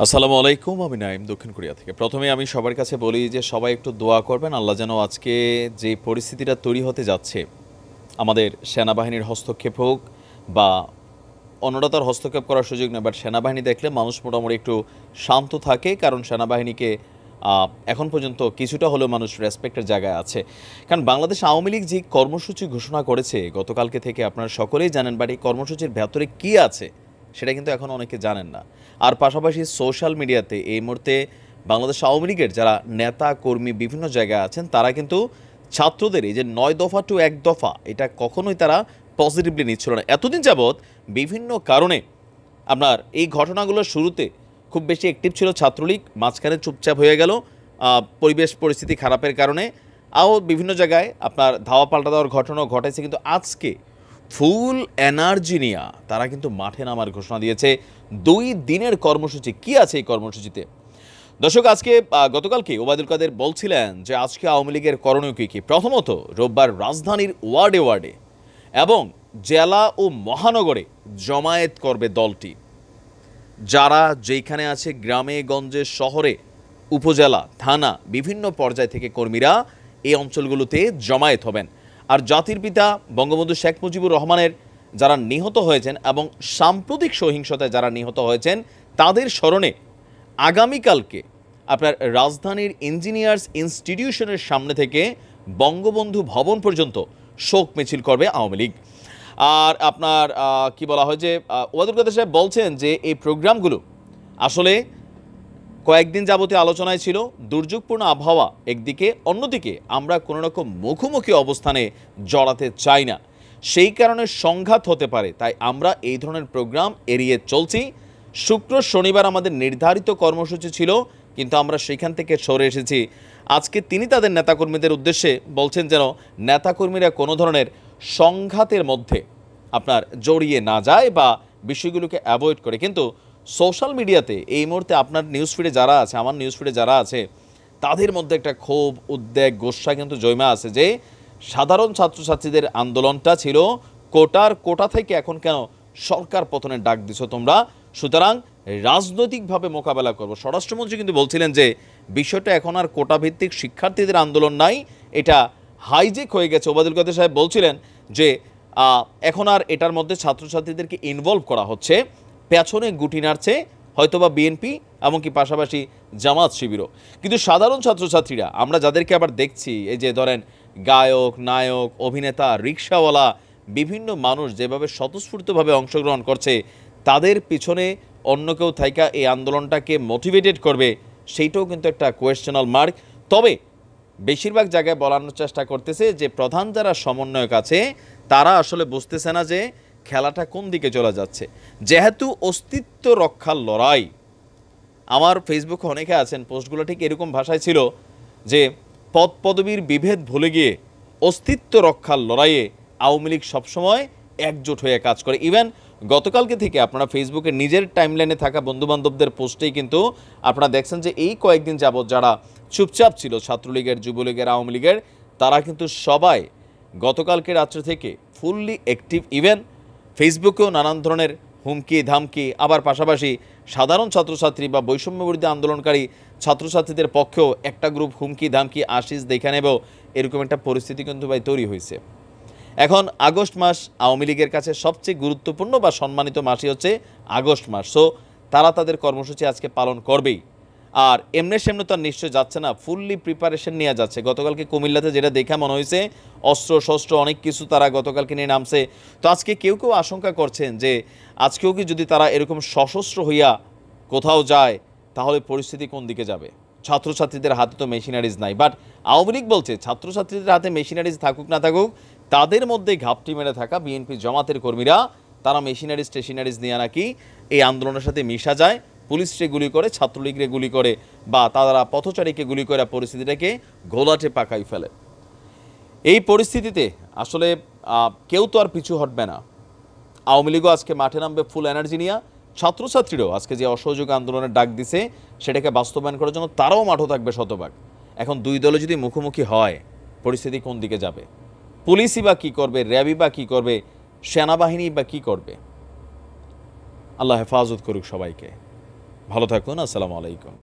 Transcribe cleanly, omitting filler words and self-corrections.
আসসালামু আলাইকুম। আমি নাইম, দক্ষিণ কোরিয়া থেকে। প্রথমে আমি সবার কাছে বলি যে সবাই একটু দোয়া করবেন, আল্লাহ যেন আজকে যে পরিস্থিতিটা তৈরি হতে যাচ্ছে, আমাদের সেনাবাহিনীর হস্তক্ষেপ হোক বা অন্যরা তার হস্তক্ষেপ করার সুযোগ নেই, বাট সেনাবাহিনী দেখলে মানুষ মোটামুটি একটু শান্ত থাকে, কারণ সেনাবাহিনীকে এখন পর্যন্ত কিছুটা হলেও মানুষ রেসপেক্টের জায়গায় আছে। কারণ বাংলাদেশ আওয়ামী লীগ যে কর্মসূচি ঘোষণা করেছে গতকালকে থেকে, আপনারা সকলেই জানেন, বাট এই কর্মসূচির ভেতরে কী আছে সেটা কিন্তু এখন অনেকে জানেন না। আর পাশাপাশি সোশ্যাল মিডিয়াতে এই মুহূর্তে বাংলাদেশ আওয়ামী লীগের যারা নেতা কর্মী বিভিন্ন জায়গায় আছেন, তারা কিন্তু ছাত্রদের এই যে ৯ দফা টু ১ দফা, এটা কখনোই তারা পজিটিভলি নিচ্ছিল না। এতদিন যাবৎ বিভিন্ন কারণে আপনার এই ঘটনাগুলোর শুরুতে খুব বেশি অ্যাক্টিভ ছিল ছাত্রলীগ, মাঝখানে চুপচাপ হয়ে গেল পরিবেশ পরিস্থিতি খারাপের কারণে। বিভিন্ন জায়গায় আপনার ধাওয়া পাল্টা দেওয়ার ঘটনাও ঘটেছে, কিন্তু আজকে ফুল এনার্জি নিয়ে তারা কিন্তু মাঠে নামার ঘোষণা দিয়েছে। ২ দিনের কর্মসূচি। কি আছে এই কর্মসূচিতে? দর্শক, আজকে গতকালকে ওবায়দুল কাদের বলছিলেন যে আজকে আওয়ামী লীগের করণীয় কী কী। প্রথমত, রোববার রাজধানীর ওয়ার্ডে ওয়ার্ডে এবং জেলা ও মহানগরে জমায়েত করবে দলটি। যারা যেখানে আছে, গ্রামে গঞ্জে শহরে উপজেলা থানা বিভিন্ন পর্যায় থেকে কর্মীরা এই অঞ্চলগুলোতে জমায়েত হবেন। আর জাতির পিতা বঙ্গবন্ধু শেখ মুজিবুর রহমানের যারা নিহত হয়েছেন এবং সাম্প্রতিক সহিংসতায় যারা নিহত হয়েছেন, তাদের স্মরণে আগামীকালকে আপনার রাজধানীর ইঞ্জিনিয়ার্স ইনস্টিটিউশনের সামনে থেকে বঙ্গবন্ধু ভবন পর্যন্ত শোক মিছিল করবে আওয়ামী লীগ। আর আপনার কি বলা হয় যে ওবায়দুল কাদের সাহেব বলছেন যে এই প্রোগ্রামগুলো আসলে কয়েকদিন যাবতীয় আলোচনায় ছিল। দুর্যোগপূর্ণ আবহাওয়া একদিকে, অন্যদিকে আমরা কোনো রকম মুখোমুখি অবস্থানে জড়াতে চাই না, সেই কারণে সংঘাত হতে পারে, তাই আমরা এই ধরনের প্রোগ্রাম এড়িয়ে চলছি। শুক্র শনিবার আমাদের নির্ধারিত কর্মসূচি ছিল, কিন্তু আমরা সেখান থেকে সরে এসেছি। আজকে তিনি তাদের নেতাকর্মীদের উদ্দেশ্যে বলছেন যেন নেতাকর্মীরা কোনো ধরনের সংঘাতের মধ্যে আপনার জড়িয়ে না যায় বা বিষয়গুলোকে অ্যাভয়েড করে। কিন্তু সোশ্যাল মিডিয়াতে এই মুহূর্তে আপনার নিউজ ফিডে যারা আছে, আমার নিউজ ফিডে যারা আছে, তাদের মধ্যে একটা ক্ষোভ, উদ্বেগ, গোস্বা কিন্তু জমা আছে যে সাধারণ ছাত্রছাত্রীদের আন্দোলনটা ছিল কোটা থেকে এখন কেন সরকার পতনের ডাক দিছো তোমরা, সুতরাং রাজনৈতিকভাবে মোকাবেলা করব। স্বরাষ্ট্রমন্ত্রী কিন্তু বলছিলেন যে বিষয়টা এখন আর কোটাভিত্তিক শিক্ষার্থীদের আন্দোলন নাই, এটা হাইজেক হয়ে গেছে। ওবায়দুল কাদের সাহেব বলছিলেন যে এখন আর এটার মধ্যে ছাত্রছাত্রীদেরকে ইনভলভ করা হচ্ছে, পেছনে গুটি নাড়ছে হয়তোবা বিএনপি, এমনকি পাশাপাশি জামাত শিবিরও। কিন্তু সাধারণ ছাত্রছাত্রীরা আমরা যাদেরকে আবার দেখছি, এই যে ধরেন গায়ক, নায়ক, অভিনেতা, রিক্সাওয়ালা, বিভিন্ন মানুষ যেভাবে স্বতঃস্ফূর্তভাবে অংশগ্রহণ করছে, তাদের পিছনে অন্য কেউ থাইকা এই আন্দোলনটাকে মোটিভেটেড করবে, সেইটাও কিন্তু একটা কোয়েশ্চেনাল মার্ক। তবে বেশিরভাগ জায়গায় বলানোর চেষ্টা করতেছে যে প্রধান যারা সমন্বয়ক আছে, তারা আসলে বুঝতেছে না যে খেলাটা কোন দিকে চলে যাচ্ছে। যেহেতু অস্তিত্ব রক্ষার লড়াই, আমার ফেসবুকে অনেকে আছেন, পোস্টগুলো ঠিক এরকম ভাষায় ছিল যে পদ পদবীর বিভেদ ভুলে গিয়ে অস্তিত্ব রক্ষার লড়াইয়ে আওয়ামী লীগ সবসময় একজোট হয়ে কাজ করে। ইভেন গতকালকে থেকে আপনারা ফেসবুকে নিজের টাইমলাইনে থাকা বন্ধুবান্ধবদের পোস্টেই কিন্তু আপনারা দেখছেন যে এই কয়েকদিন যাবৎ যারা চুপচাপ ছিল, ছাত্রলীগের, যুবলীগের, আওয়ামী লীগের, তারা কিন্তু সবাই গতকালকে রাত্রে থেকে ফুললি অ্যাক্টিভ। ইভেন ফেসবুকেও নানান ধরনের হুমকি ধামকি, আবার পাশাপাশি সাধারণ ছাত্রছাত্রী বা বৈষম্য বিরোধী আন্দোলনকারী ছাত্রছাত্রীদের পক্ষেও একটা গ্রুপ হুমকি ধামকি আশিস দেখে নেব, এরকম একটা পরিস্থিতি কিন্তু ভাই তৈরি হয়েছে। এখন আগস্ট মাস আওয়ামী লীগের কাছে সবচেয়ে গুরুত্বপূর্ণ বা সম্মানিত মাসই হচ্ছে আগস্ট মাস। সো তারা তাদের কর্মসূচি আজকে পালন করবেই। আর এমনি সেমনি তো আর নিশ্চয় যাচ্ছে না, ফুললি প্রিপারেশন নিয়ে যাচ্ছে। গতকালকে কুমিল্লাতে যেটা দেখা মনে হয়েছে, অস্ত্র শস্ত্র অনেক কিছু তারা গতকালকে নিয়ে নামছে। তো আজকে কেউ কেউ আশঙ্কা করছেন যে আজকেও কি যদি তারা এরকম সশস্ত্র হইয়া কোথাও যায়, তাহলে পরিস্থিতি কোন দিকে যাবে। ছাত্রছাত্রীদের হাতে তো মেশিনারিজ নাই, বাট আওয়ামী লীগ বলছে ছাত্রছাত্রীদের হাতে মেশিনারিজ থাকুক না থাকুক, তাদের মধ্যে ঘাপটি মেরে থাকা বিএনপি জামাতের কর্মীরা তারা মেশিনারিজ টেশিনারিজ নিয়ে নাকি এই আন্দোলনের সাথে মিশা যায়, পুলিশরে গুলি করে, ছাত্রলীগরে গুলি করে, বা তারা পথচারীকে গুলি করে পরিস্থিতিটাকে ঘোলাটে পাকাই ফেলে। এই পরিস্থিতিতে আসলে কেউ তো আর পিছু হটবে না। আওয়ামী লীগও আজকে মাঠে নামবে ফুল এনার্জি নিয়ে, ছাত্রছাত্রীরাও আজকে যে অসহযোগ আন্দোলনের ডাক দিছে সেটাকে বাস্তবায়ন করার জন্য তারাও মাঠও থাকবে শতভাগ। এখন দুই দলে যদি মুখোমুখি হয়, পরিস্থিতি কোন দিকে যাবে? পুলিশই বা কী করবে, র্যাবই বা কী করবে, সেনাবাহিনী বা কী করবে? আল্লাহ হেফাজত করুক সবাইকে। ভালো থাকুন। আসসালামু আলাইকুম।